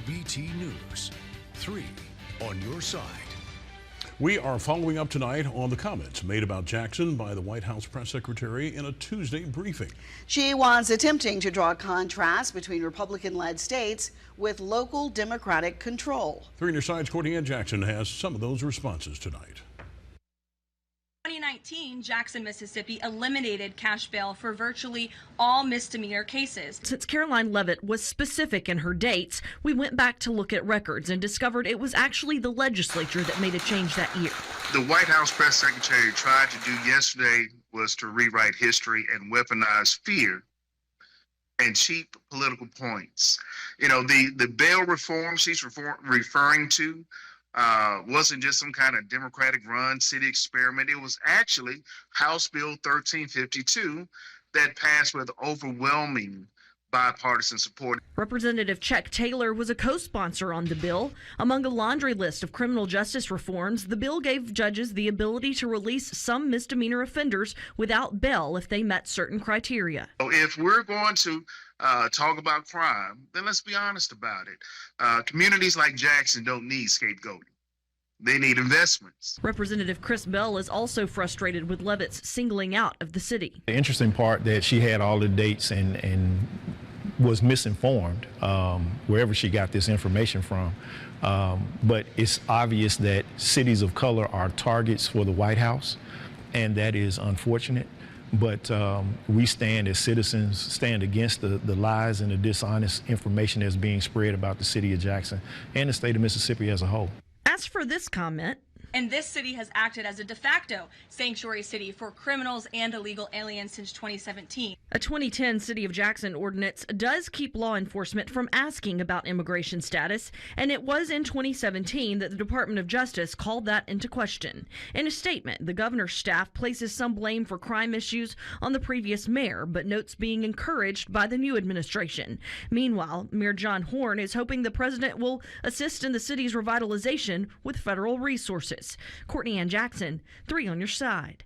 WRBT News. 3 on your side. We are following up tonight on the comments made about Jackson by the White House press secretary in a Tuesday briefing. She was attempting to draw a contrast between Republican-led states with local Democratic control. 3 on your side's Courtney Ann Jackson has some of those responses tonight. 2019, Jackson, Mississippi eliminated cash bail for virtually all misdemeanor cases. Since Caroline Leavitt was specific in her dates, we went back to look at records and discovered it was actually the legislature that made a change that year. The White House press secretary tried to do yesterday was to rewrite history and weaponize fear and cheap political points. You know, the bail reform she's referring to wasn't just some kind of Democratic run city experiment. It was actually House Bill 1352 that passed with overwhelming bipartisan support. Representative Chuck Taylor was a co-sponsor on the bill. Among a laundry list of criminal justice reforms, the bill gave judges the ability to release some misdemeanor offenders without bail if they met certain criteria. So if we're going to talk about crime, then let's be honest about it. Communities like Jackson don't need scapegoating. They need investments. Representative Chris Bell is also frustrated with Leavitt's singling out of the city. The interesting part that she had all the dates and was misinformed wherever she got this information from. But it's obvious that cities of color are targets for the White House, and that is unfortunate. But we stand as citizens, stand against the lies and the dishonest information that's being spread about the city of Jackson and the state of Mississippi as a whole. As for this comment, And this city has acted as a de facto sanctuary city for criminals and illegal aliens since 2017. A 2010 City of Jackson ordinance does keep law enforcement from asking about immigration status, and it was in 2017 that the Department of Justice called that into question. In a statement, the governor's staff places some blame for crime issues on the previous mayor, but notes being encouraged by the new administration. Meanwhile, Mayor John Horn is hoping the president will assist in the city's revitalization with federal resources. Courtney Ann Jackson, 3 on your side.